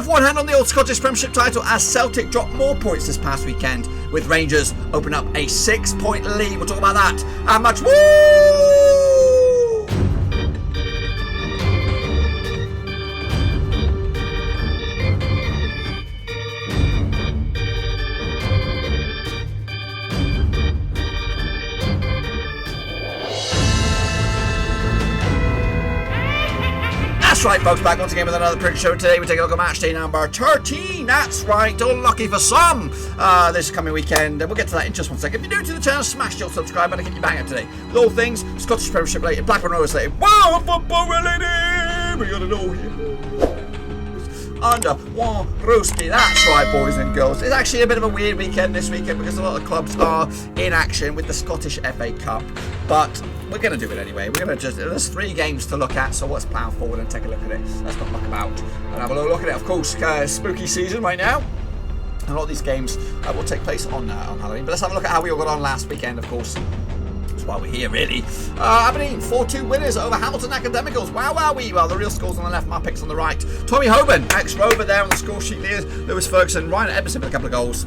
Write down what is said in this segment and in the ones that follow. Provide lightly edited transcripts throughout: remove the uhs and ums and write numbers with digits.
one hand on the old Scottish Premiership title as Celtic dropped more points this past weekend, with Rangers open up a 6-point lead. We'll talk about that and much more. That's right, folks, back once again with another prediction show. Today we take a look at Matchday number 13. That's right, unlucky for some this coming weekend. We'll get to that in just one second. If you're new to the channel, smash the old subscribe button and get your bang up today with all things Scottish Premiership related, Blackburn Roverseas related, wow, football related. We gotta know here. Under one roasty. That's right, boys and girls. It's actually a bit of a weird weekend this weekend because a lot of clubs are in action with the Scottish FA Cup, but we're going to do it anyway. We're going to there's 3 games to look at, so let's plough forward and take a look at it. Let's not muck about and have a look at it. Of course, spooky season right now. A lot of these games will take place on Halloween, but let's have a look at how we all got on last weekend, of course. Why we're here, really. Aberdeen 4-2 winners over Hamilton Academicals. Wow, wowee. Well, the real scores on the left, my picks on the right. Tommy Hoban, ex-Rover there on the score sheet. Lewis Ferguson, Ryan Edmondson with a couple of goals.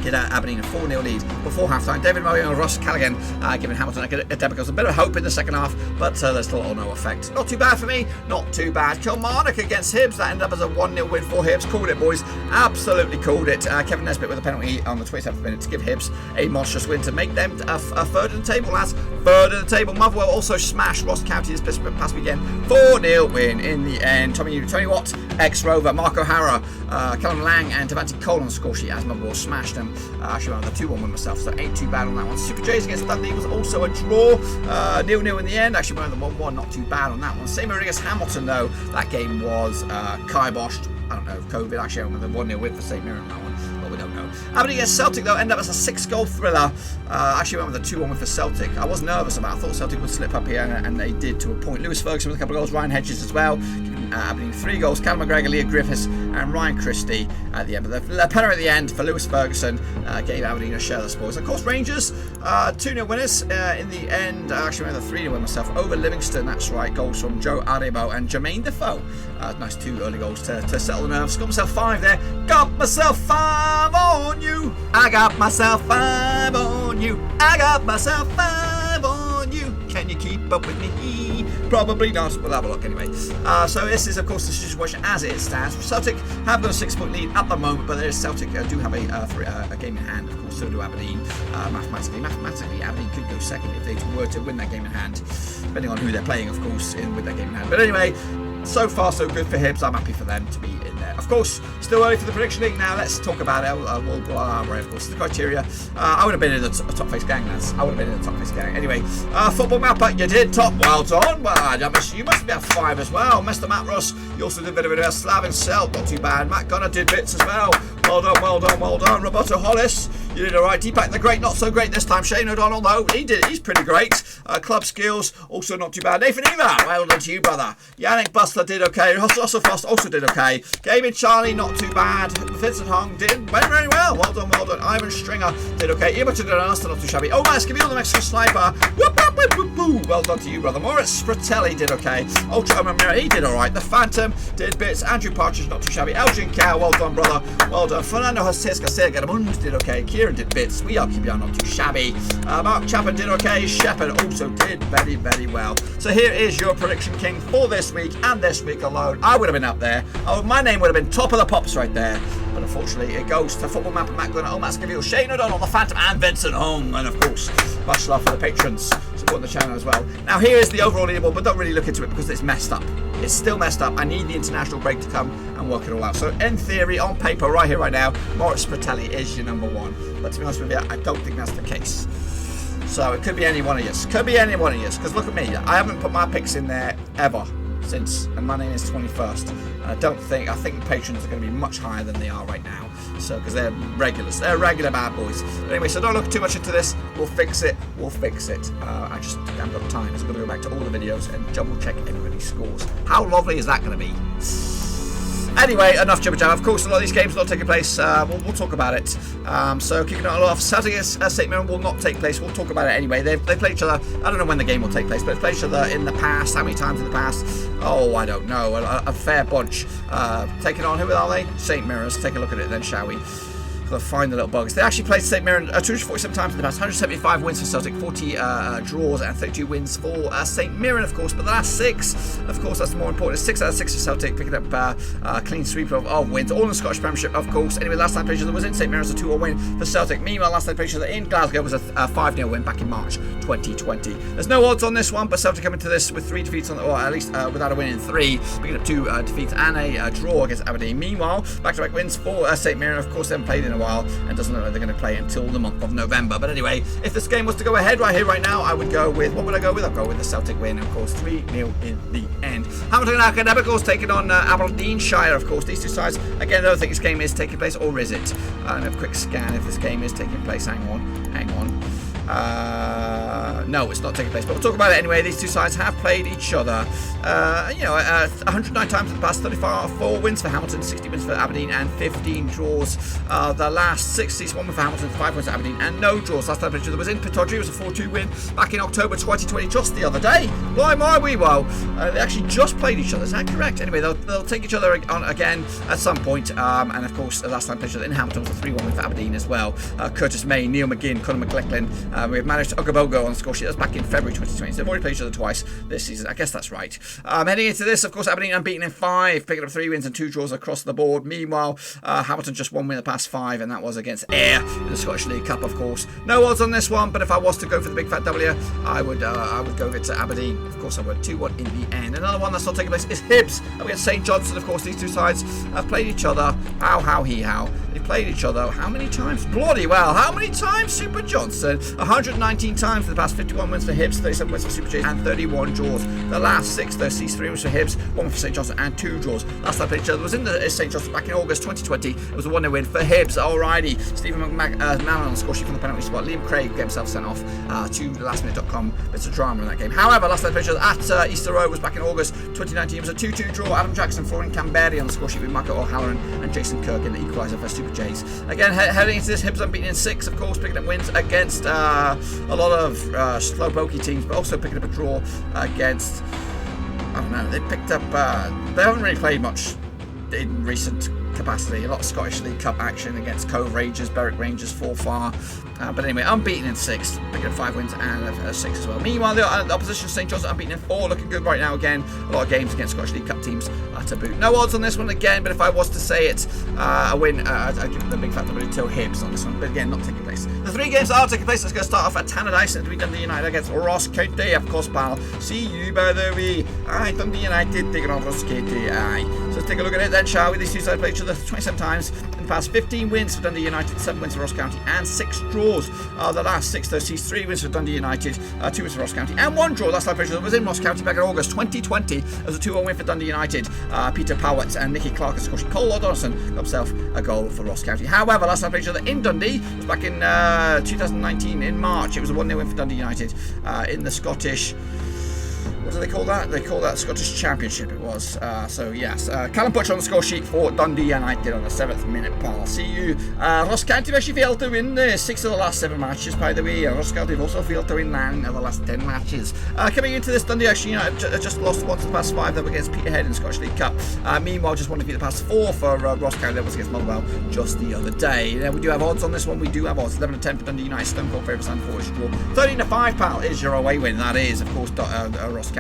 Get Aberdeen a 4-0 lead before half-time. David Murray and Ross Callaghan giving Hamilton Academicals a bit of hope in the second half, but there's still all no effect. Not too bad for me, not too bad. Kilmarnock against Hibs, that ended up as a 1-0 win for Hibs. Called it, boys, absolutely called it. Kevin Nesbitt with a penalty on the 27th minute to give Hibs a monstrous win to make them a third in the table, lads. Third in the table. Motherwell also smashed Ross County this past weekend. 4-0 win in the end. Tony Watt, ex-Rover, Mark O'Hara, Callum Lang and Devante Cole on the score sheet as Motherwell smashed them. Actually went with a 2-1 win myself, so ain't too bad on that one. Super Jays against Dundee was also a draw. 0-0 in the end. Actually went with the 1-1, not too bad on that one. Same against Hamilton though. That game was kiboshed. I don't know if COVID. Actually, I went with a 1-0 win for St Mirren on that one, but we don't know. Aberdeen against Celtic though ended up as a 6-goal thriller. Actually went with a 2-1 win for Celtic. I was nervous about it. I thought Celtic would slip up here, and they did to a point. Lewis Ferguson with a couple of goals. Ryan Hedges as well. Aberdeen 3 goals. Callum McGregor, Leah Griffiths and Ryan Christie at the end. But the penalty at the end for Lewis Ferguson gave Aberdeen a share of the spoils. Of course, Rangers 2-0 winners in the end. Actually went with a 3-0 win myself over Livingston. That's right, goals from Joe Aribo and Jermaine Defoe. Nice 2 early goals to settle the nerves. Got myself 5 there. Got myself 5 on you. I got myself 5 on you. I got myself 5 on you. Can you keep up with me? Probably not. We'll have a look anyway. So this is, of course, the situation as it stands. Celtic have got a 6-point lead at the moment, but there is Celtic do have a game in hand. Of course, so do Aberdeen. Mathematically, Aberdeen could go second if they were to win that game in hand, depending on who they're playing, of course, with that game in hand. But anyway, so far so good for Hibs. I'm happy for them to be in there. Of course, still early for the prediction league. Now let's talk about it. We'll of course, the criteria. I would have been in the top face gang, lads. I would have been in the top face gang. Anyway, football mapper, you did top. Well done. Well, you must be a 5 as well. Mr. Matt Ross, you also did a bit of it. Slavin Celt, not too bad. Matt Gunner did bits as well. Well done, well done, well done. Roberto Hollis, you did alright. Deepak the Great, not so great this time. Shane O'Donnell, though, he's pretty great. Club skills, also not too bad. Nathan Eva, well done to you, brother. Yannick Bustler did okay. Russell Frost also did okay. Gaming Charlie, not too bad. Vincent Hung went very well. Well done, well done. Ivan Stringer did okay. Imogen Donasta, not too shabby. Oh, man, Scaville, the Mexican sniper. Whoop, whoop, whoop, whoop, whoop. Well done to you, brother. Moritz Spratelli did okay. Ultra Mira, he did alright. The Phantom did bits. Andrew Partridge, not too shabby. Elgin Cow, well done, brother. Well done. Fernando Hosesca Sergadamund did okay. Kieran did bits. We are keeping on, not too shabby. Mark Chapman did okay. Shepard also did very, very well. So here is your prediction king for this week and this week alone. I would have been up there. Oh, my name would have been top of the pops right there. But unfortunately, it goes to Football Mapper, Matt Glenn, Omat Scaville, Shane O'Donnell, the Phantom, and Vincent Hung. And of course, much love for the patrons supporting the channel as well. Now, here is the overall leaderboard, but don't really look into it because it's messed up. It's still messed up. I need the international break to come and work it all out. So, in theory, on paper, right here, right now, Moritz Spratelli is your number 1. But to be honest with you, I don't think that's the case. So, it could be any one of you. Could be any one of you. Because look at me. I haven't put my picks in there ever since, and my name is 21st. And I think the patrons are going to be much higher than they are right now. So, because they're regulars. They're regular bad boys. But anyway, so don't look too much into this. We'll fix it. I just haven't got time. So I'm going to go back to all the videos and double check everybody's scores. How lovely is that going to be? Anyway, enough jibber jab. Of course, a lot of these games will not take place. We'll talk about it. So, kicking it off, Celtic against St Mirren will not take place. We'll talk about it anyway. They play each other. I don't know when the game will take place, but they play each other in the past. How many times in the past? Oh, I don't know. A fair bunch. Taking on, who are they? St Mirrors. Take a look at it then, shall we? Gotta find the little bugs. They actually played St Mirren 247 times in the past. 175 wins for Celtic, 40 draws, and 32 wins for St Mirren, of course. But the last 6, of course, that's the more important. 6 out of 6 for Celtic, picking up a clean sweep of wins. All in the Scottish Premiership, of course. Anyway, last time played each other was in St Mirren, was a 2-1 win for Celtic. Meanwhile, last time played each other in Glasgow was a 5-0 win back in March 2020. There's no odds on this one, but Celtic coming to this with 3 defeats, or at least without a win in 3, picking up 2 defeats and a draw against Aberdeen. Meanwhile, back-to-back wins for St Mirren. Of course, they haven't played in a while and doesn't look like they're going to play until the month of November. But anyway, if this game was to go ahead right here, right now, I would go with, what would I go with? I'd go with the Celtic win, of course, 3-0 in the end. Hamilton Academicals taking on Aberdeenshire, of course. These two sides, again, I don't think this game is taking place, or is it? I'll have a quick scan if this game is taking place. Hang on. No, it's not taking place, but we'll talk about it anyway. These two sides have played each other 109 times in the past. 34 wins for Hamilton, 60 wins for Aberdeen, and 15 draws. The last 61 win for Hamilton, 5 wins for Aberdeen, and no draws. Last time each other was in Pittodrie. It was a 4-2 win back in October 2020, just the other day. Why my wee wow. They actually just played each other. Is that correct? Anyway, they'll take each other on again at some point. And of course, the last time played each other in Hamilton was a 3-1 win for Aberdeen as well. Curtis May, Neil McGinn, Conor McLachlan. We have managed Ogobogo on the score sheet. That was back in February 2020. So they've already played each other twice this season. I guess that's right. Heading into this, of course, Aberdeen unbeaten in 5, picking up 3 wins and 2 draws across the board. Meanwhile, Hamilton just 1 win in the past 5, and that was against Ayr in the Scottish League Cup, of course. No odds on this one, but if I was to go for the big fat W, I would go with it to Aberdeen. Of course, I would 2-1 in the end. Another one that's not taking place is Hibs against St Johnstone. Of course, these two sides have played each other. How. They've played each other how many times? Bloody well. How many times, Super Johnson? 119 times in the past. 51 wins for Hibs, 37 wins for Super Jays, and 31 draws. The last 6, though, sees 3 wins for Hibs, 1 for St Johnstone, and 2 draws. Last time I played each other was in the St Johnstone back in August 2020. It was a 1-0 win for Hibs. Alrighty. Stephen McMahon on the score sheet from the penalty spot. Liam Craig got himself sent off to lastminute.com. Bits of drama in that game. However, last time I played each other at Easter Road was back in August 2019. It was a 2-2 draw. Adam Jackson, Florian Canberry on the score sheet with Marco O'Halloran and Jason Kirk in the equaliser for Super Jays. Again, heading into this, Hibs unbeaten in 6, of course, picking up wins against a lot of slow pokey teams, but also picking up a draw against, I don't know, they picked up, they haven't really played much in recent capacity. A lot of Scottish League Cup action against Cove Rangers, Berwick Rangers, Forfar. But anyway, unbeaten in 6, picking up 5 wins and a 6 as well. Meanwhile, the opposition, St Johnstone, unbeaten in 4, looking good right now again. A lot of games against Scottish League Cup teams to boot. No odds on this one again, but if I was to say it, a win, I'd give it the big fat W to Hibs on this one. But again, not taking place. The 3 games that are taking place, let's go start off at Tannadice. It'll be Dundee United against Ross County, of course, pal. See you, by the way. Aye, Dundee United taking on Ross County. Aye. So let's take a look at it then, shall we? These two sides played each other 27 times in the past. 15 wins for Dundee United, 7 wins for Ross County, and 6 draws. The last 6, though, sees 3 wins for Dundee United, 2 wins for Ross County, and 1 draw. Last time played was in Ross County back in August 2020. It was a 2-1 win for Dundee United. Peter Powett and Nicky Clark and scored. Paul O'Donnison got himself a goal for Ross County. However, last time played each other in Dundee was back in 2019 in March. It was a 1-0 win for Dundee United in the Scottish. What do they call that? They call that Scottish Championship, it was. So, yes. Callum Butcher on the score sheet for Dundee United on the 7th minute, pal. See you. Ross County have actually failed to win 6 of the last 7 matches, by the way. Ross County have also failed to win 9 of the last 10 matches. Coming into this, Dundee actually just lost once in the past 5. They were against Peterhead in the Scottish League Cup. Meanwhile, just won to beat the past 4 for Ross County. That was against Motherwell just the other day. Now, we do have odds on this one. We do have odds. 11-10 for Dundee United. Stone Cold favourites and 4 draw. 13-5, pal, is your away win. That is, of course, Ross County.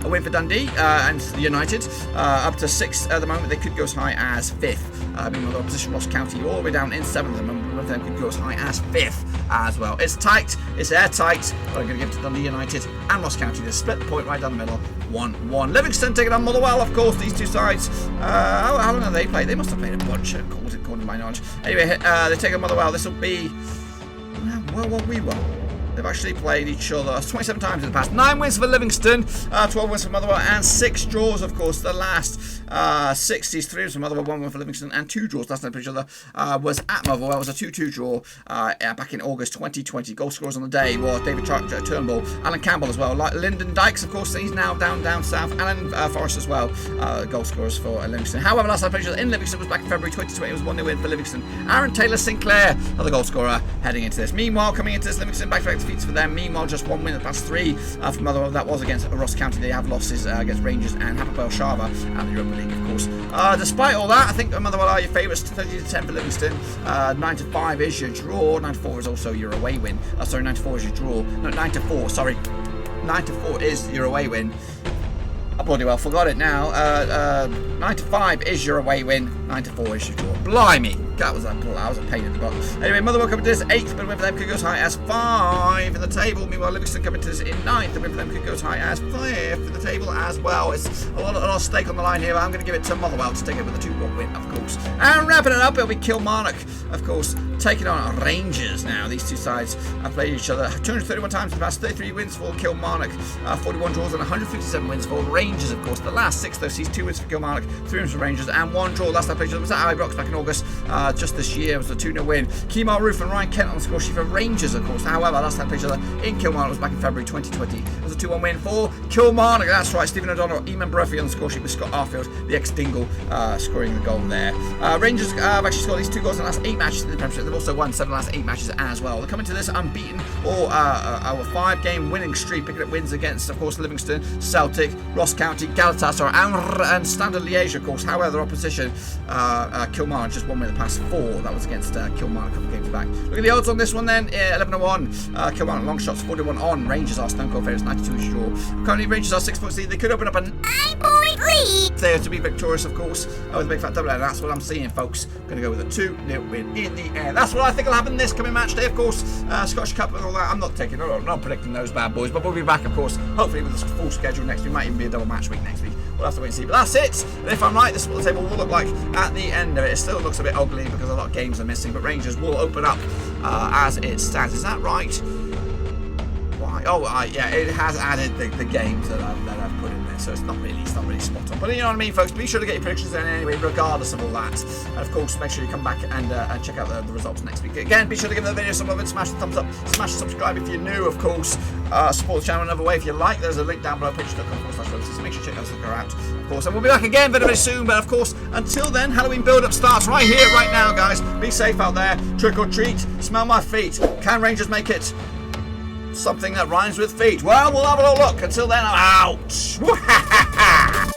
A win for Dundee and United, up to 6 at the moment. They could go as high as 5th. Meanwhile, the opposition Ross County all the way down in 7th at the moment. One of them could go as high as 5th as well. It's tight, it's airtight, but I'm going to give it to Dundee United and Ross County. They split the point right down the middle, 1-1. Livingston taking on Motherwell, of course. These two sides, how long have they played? They must have played a bunch, according to my knowledge. Anyway, they take on Motherwell. This will be, well. They've actually played each other 27 times in the past. 9 wins for Livingston, 12 wins for Motherwell, and 6 draws, of course. The last 60s, 3 wins for Motherwell, 1 for Livingston, and 2 draws. Last night, pretty sure was at Motherwell. It was a 2-2 draw back in August 2020. Goal scorers on the day were David Turnbull, Alan Campbell as well, Lyndon Dykes, of course, he's now down south, Alan Forrest as well, goal scorers for Livingston. However, last night, pretty sure in Livingston was back in February 2020. It was 1-0 win for Livingston. Aaron Taylor Sinclair, another goal scorer heading into this. Meanwhile, coming into this, Livingston back-to-back defeats for them. Meanwhile, just 1 win in the past 3 for Motherwell. That was against Ross County. They have losses against Rangers and Hapoel Shava and the Europa League, of course. Despite all that, I think Motherwell are your favourites. 30-10 for Livingston. 9-5 is your draw. 9-4 is also your away win. Sorry, 9-4 is your draw. No, 9-4. Sorry, 9-4 is your away win. I bloody well forgot it now. 9-5 is your away win. 9-4 is your draw. Blimey. That was a pain in the butt. Anyway, Motherwell coming to this 8th, but a win for them could go as high as 5 in the table. Meanwhile, Livingston coming to this in 9th. The win for them could go as high as 5th in the table as well. It's a lot of stake on the line here, but I'm going to give it to Motherwell to take it with a 2-1 win, of course. And wrapping it up, it'll be Kilmarnock, of course, taking on Rangers now. These two sides have played each other 231 times in the past. 33 wins for Kilmarnock, 41 draws and 157 wins for Rangers, of course. The last 6, though, sees 2 wins for Kilmarnock, 3 wins for Rangers, and 1 draw. Last time played each other was at Ibrox back in August. Just this year was a 2-0 win. Kemal Roof and Ryan Kent on the score sheet for Rangers, of course. However, last time played each other in Kilmarnock was back in February 2020. It was a 2-1 win for Kilmarnock. That's right. Stephen O'Donnell, Eamon Brophy on the score sheet with Scott Arfield, the ex-Dingle, scoring the goal there. Rangers have actually scored these 2 goals in the last 8 matches in the Premiership. They've also won 7 of the last 8 matches as well. They're coming to this unbeaten or our 5-game winning streak, picking up wins against, of course, Livingston, Celtic, Ross County, Galatasaray, and Standard Liège, of course. However, their opposition, Kilmarnock, just 1 win in the past 4. That was against Kilmarnock a couple of games back. Look at the odds on this one then. 11-1. Kilmarnock long shots, 41 on. Rangers are stone cold favourites, 92 is draw. Currently, Rangers are 6 points lead. They could open up a 9-point lead there to be victorious, of course, with a big fat double. And that's what I'm seeing, folks. Going to go with a 2-0 win in the end. That's what I think will happen this coming match day, of course. Scottish Cup and all that. I'm not predicting those bad boys, but we'll be back, of course, hopefully with a full schedule next week. Might even be a double match week next week. We'll have to wait and see. But that's it. And if I'm right, this is what the table will look like at the end of it. It still looks a bit ugly because a lot of games are missing, but Rangers will open up as it stands. Is that right? Why? Oh, yeah, it has added the games that I've put in there, so it's not really spot on. But you know what I mean, folks. Be sure to get your predictions in anyway, regardless of all that. And of course, make sure you come back and check out the results next week. Again, be sure to give the video some love and smash the thumbs up, smash the subscribe if you're new, of course. Support the channel another way if you like. There's a link down below, patreon.com/Roverseas. So make sure you check that out, of course. And we'll be back again very, very soon. But of course, until then, Halloween build-up starts right here, right now, guys. Be safe out there. Trick or treat. Smell my feet. Can Rangers make it? Something that rhymes with feet. Well, we'll have a little look. Until then, I'm out.